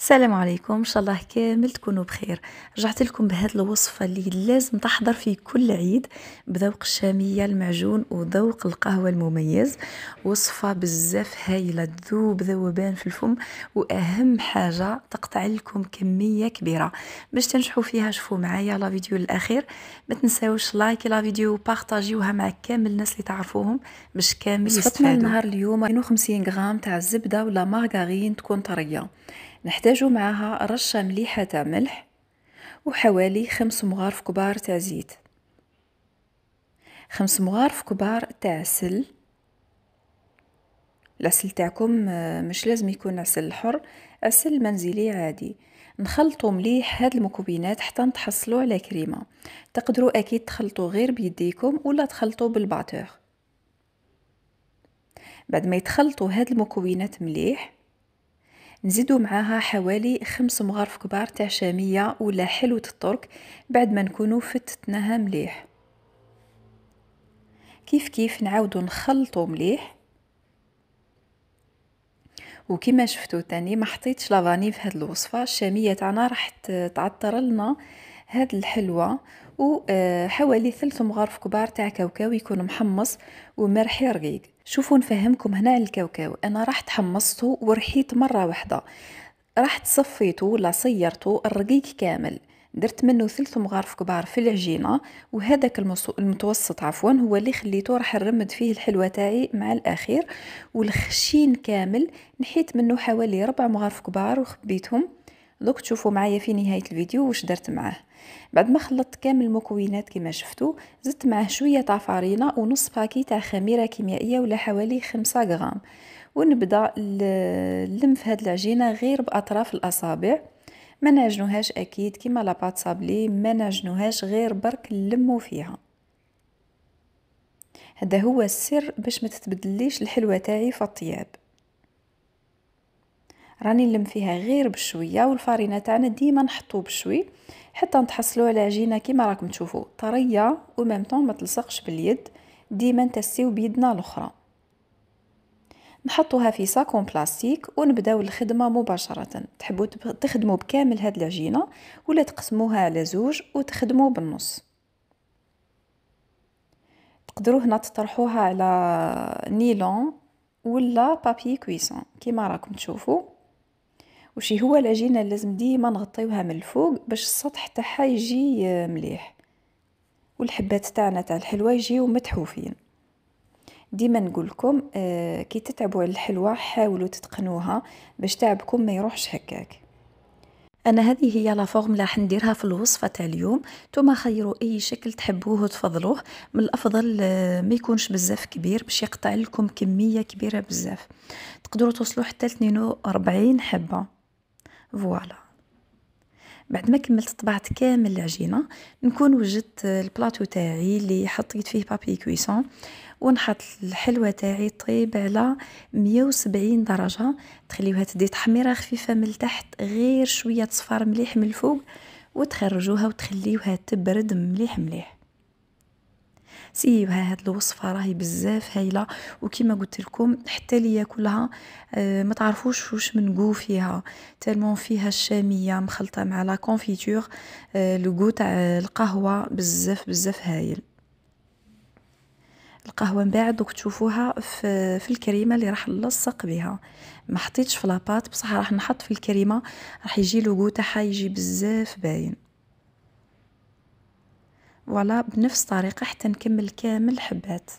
السلام عليكم، ان شاء الله كامل تكونوا بخير. رجعت لكم بهذه الوصفه اللي لازم تحضر في كل عيد بذوق الشاميه المعجون وذوق القهوه المميز. وصفه بزاف هايله تذوب ذوبان في الفم، واهم حاجه تقطع لكم كميه كبيره. باش تنجحوا فيها شوفوا معايا لا فيديو الاخير. ما تنساوش لايك لا فيديو وبارطاجيوها مع كامل الناس اللي تعرفوهم باش كامل وصفتنا يستفادوا. النهار اليوم 250 غرام تاع الزبده ولا مارغرين تكون طريه. نحتاجو معاها رشه مليحه تاع ملح، وحوالي 5 مغارف كبار تاع زيت، 5 مغارف كبار تاع عسل. العسل تاعكم مش لازم يكون عسل حر، عسل منزلي عادي. نخلطوا مليح هاد المكونات حتى نتحصلوا على كريمه. تقدروا اكيد تخلطوا غير بيديكم ولا تخلطوا بالباتور. بعد ما يتخلطوا هاد المكونات مليح، نزيدو معاها حوالي 5 مغارف كبار تاع شامية ولا حلوة الترك بعد ما نكونو فتتناها مليح. كيف نعاودو نخلطو مليح. وكما شفتو تاني ما حطيتش لافاني في هاد الوصفة الشامية تاعنا، راح تعطر لنا هاد الحلوة. وحوالي 3 مغارف كبار تاع كاوكاو يكون محمص ومرحي رقيق. شوفوا نفهمكم هنا الكاوكاو، انا راح تحمصته ورحيت مرة واحدة، راح تصفيته ولا صيرته الرقيق كامل، درت منه 3 مغارف كبار في العجينه، وهذاك المتوسط عفوا هو اللي خليته راح نرمد فيه الحلوه تاعي مع الاخير. والخشين كامل نحيت منه حوالي 4 مغارف كبار وخبيتهم. دوك تشوفوا معايا في نهايه الفيديو واش درت معاه. بعد ما خلطت كامل المكونات كما شفتوا، زدت معاه شويه تاع فارينه ونص باكي تاع خميره كيميائيه ولا حوالي 5 غرام. ونبدا نلم في هاد العجينه غير باطراف الاصابع، ما نعجنوهاش اكيد كيما لاباط صابلي، ما نعجنوهاش غير برك نلمو فيها. هذا هو السر باش ما تتبدليش الحلوه تاعي في الطياب. راني نلم فيها غير بشويه، والفارينه تاعنا ديما نحطو بشوي حتى نتحصلوا على عجينه كيما راكم تشوفوا طريه وميمطون ما تلصقش باليد. ديما نتسيو بيدنا الاخرى. نحطوها في ساكون بلاستيك ونبداو الخدمه مباشره. تحبوا تخدموا بكامل هاد العجينه ولا تقسموها على زوج وتخدموا بالنص. تقدروا هنا تطرحوها على نيلون ولا بابي كويسون كيما راكم تشوفوا. وشي هو العجينه لازم ديما نغطيوها من الفوق باش السطح تاعها يجي مليح، والحبات تاعنا تاع الحلوه يجيو متحوفين. ديما نقولكم كي تتعبوا على الحلوى حاولوا تتقنوها باش تعبكم ما يروحش هكاك. انا هذه هي لا فورمولا راح نديرها في الوصفه تاع اليوم. نتوما خيروا اي شكل تحبوه وتفضلوه. من الافضل ما يكونش بزاف كبير باش يقطع لكم كميه كبيره بزاف. تقدروا توصلوا حتى 42 حبه. فوالا. بعد ما كملت طبعت كامل العجينه، نكون وجدت البلاطو تاعي اللي حطيت فيه بابي كويسون، ونحط الحلوى تاعي طيب على 170 درجه. تخليوها تدي تحميره خفيفه من التحت، غير شويه صفار مليح من الفوق، وتخرجوها وتخليوها تبرد مليح مليح. سيوها، هاد الوصفه راهي بزاف هايله، وكما قلت لكم حتى لي ياكلها ما تعرفوش واش من جو فيها، تالمون فيها الشاميه مخلطه مع لا كونفيتور. لو جو تاع القهوه بزاف بزاف هايل. القهوه من بعد دوك تشوفوها في الكريمه اللي راح نلصق بها. ما حطيتش في لاباط بصح راح نحط في الكريمه، راح يجي لو جو تاعها يجي بزاف باين. فوالا بنفس الطريقه حتى نكمل كامل الحبات.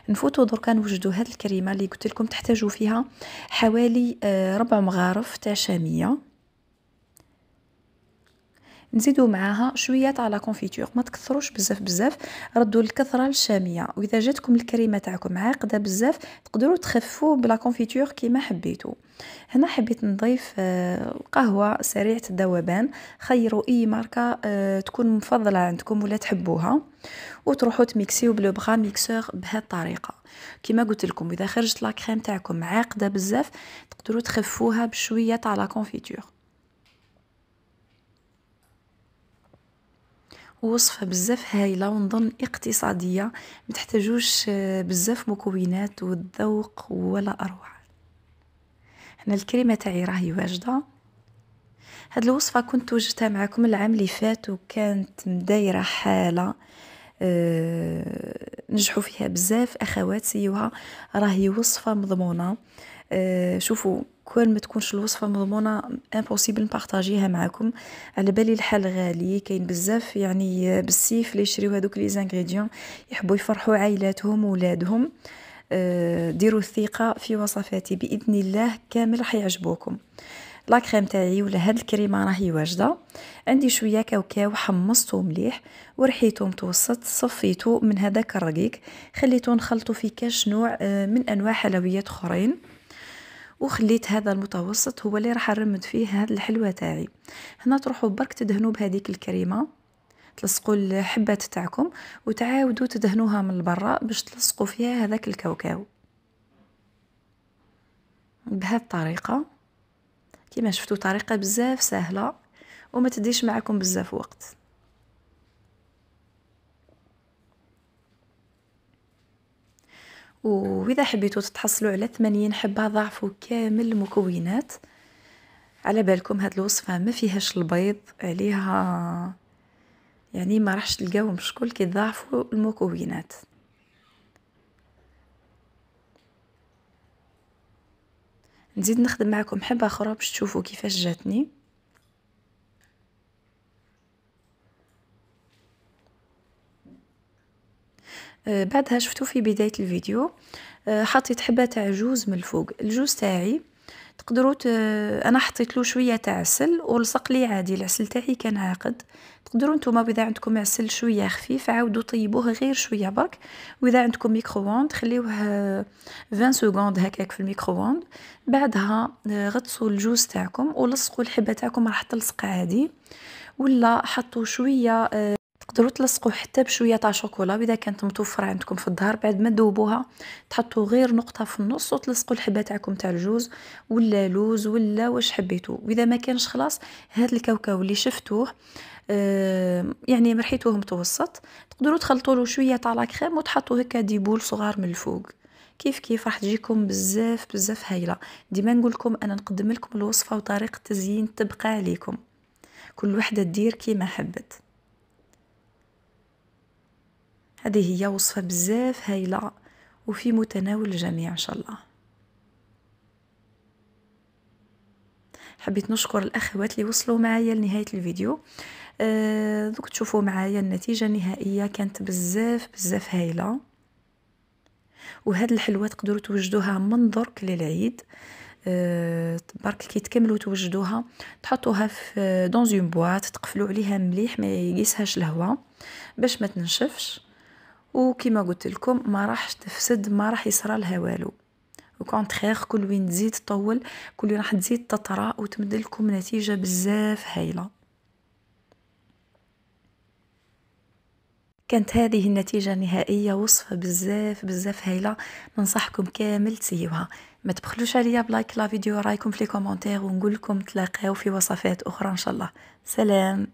نفوتو دركا نوجدو هاد الكريمه اللي قلت لكم تحتاجوا فيها حوالي 4 مغارف تاع شاميه. نزيدو معاها شويه تاع لا كونفيتور، ما تكثروش بزاف، ردوا الكثره للشاميه. واذا جاتكم الكريمه تاعكم عاقده بزاف تقدروا تخفوا بلا كونفيتور كيما حبيتوا. هنا حبيت نضيف قهوه سريعه الذوبان. خيروا اي ماركه تكون مفضله عندكم ولا تحبوها، وتروحوا تميكسيو بلو بغا ميكسور بهذه الطريقه. كما قلت لكم اذا خرجت لا كريم تاعكم عاقده بزاف تقدروا تخفوها بشويه تاع لا كونفيتور. وصفة بزاف هايلة ونظن اقتصادية، ما تحتاجوش بزاف مكونات والذوق ولا أروع. هنا الكريمة تاعي راهي واجدة. هاد الوصفة كنت وجدتها معكم العام اللي فات وكانت مدايرة حالة. نجحوا فيها بزاف اخوات سيوها، راهي وصفة مضمونة. شوفوا كون ما تكونش الوصفة مضمونة امبوسيبل نبارطاجيها معكم. على بالي الحال غالي، كاين بزاف يعني بالسيف اللي يشريو هذوك لي زانغريديون يحبوا يفرحوا عائلاتهم وولادهم. ديروا الثقة في وصفاتي بإذن الله كامل راح يعجبوكم. لا كريم تاعي ولا هاد الكريمه راهي واجده. عندي شويه كاوكاو حمصته مليح ورحيته متوسط، صفيته من هذاك الرقيق، خليته نخلطه في كاش نوع من انواع حلويات اخرين، وخليت هذا المتوسط هو اللي راح نرمد فيه هاد الحلوه تاعي. هنا تروحوا برك تدهنوا بهذيك الكريمه، تلصقوا الحبات تاعكم وتعاودوا تدهنوها من برا باش تلصقوا فيها هذاك الكاوكاو بهذه الطريقه. كما شفتوا طريقة بزاف سهلة وما تديش معكم بزاف وقت. واذا حبيتوا تتحصلوا على 80 حبة ضاعفوا كامل المكونات. على بالكم هاد الوصفة ما فيهاش البيض عليها، يعني ما راحش تلقاوهم شكون كي ضاعفوا المكونات. نزيد نخدم معكم حبة اخرى باش تشوفوا كيفاش جاتني. بعدها شفتوا في بداية الفيديو حطيت حبة تاع جوز من الفوق. الجوز تاعي تقدروا انا حطيت له شويه تاع عسل ولصق لي عادي، العسل تاعي كان عاقد. تقدروا نتوما اذا عندكم عسل شويه خفيف عاودوا طيبوه غير شويه برك، واذا عندكم ميكرووند خليوه 20 سكوند هكاك في الميكرووند. بعدها غطسوا الجوز تاعكم ولصقوا الحبه تاعكم راح تلصق عادي، ولا حطوا شويه تقدروا تلصقوا حتى بشويه تاع شوكولا واذا كانت متوفره عندكم في الدار. بعد ما تذوبوها تحطوا غير نقطه في النص وتلصقوا الحبه تاعكم تاع الجوز ولا لوز ولا واش حبيتوا. واذا ما كانش خلاص هذا الكاوكاو اللي شفتوه يعني مرحيتوه متوسط، تقدروا تخلطوا له شويه تاع لا كريم وتحطوا هكا دي بول صغار من الفوق. كيف راح تجيكم بزاف بزاف هايله. ديما نقول لكم انا نقدم لكم الوصفه وطريقه التزيين تبقى عليكم، كل وحده دير كيما حبت. هذه هي وصفة بزاف هايلة وفي متناول الجميع إن شاء الله. حبيت نشكر الأخوات اللي وصلوا معايا لنهاية الفيديو. دوك تشوفوا معايا النتيجة النهائية كانت بزاف بزاف هايلة. وهاد الحلوة تقدروا توجدوها من درك للعيد. برك كي تكملوا توجدوها تحطوها في دون اون بواط، تقفلوا عليها مليح ما يقيسهاش الهواء باش ما تنشفش، وكما قلت لكم ما راحش تفسد، ما راح يصرى لها والو. وكونتخيغ كل وين تزيد تطول كل وين راح تزيد تطرى وتمد لكم نتيجه بزاف هايله. كانت هذه النتيجه النهائيه وصفه بزاف بزاف هايله، ننصحكم كامل تسيوها. ما تبخلوش عليا بلايك لا فيديو، رايكم في لي كومونتير، ونقول لكم تلاقاو في وصفات اخرى ان شاء الله. سلام.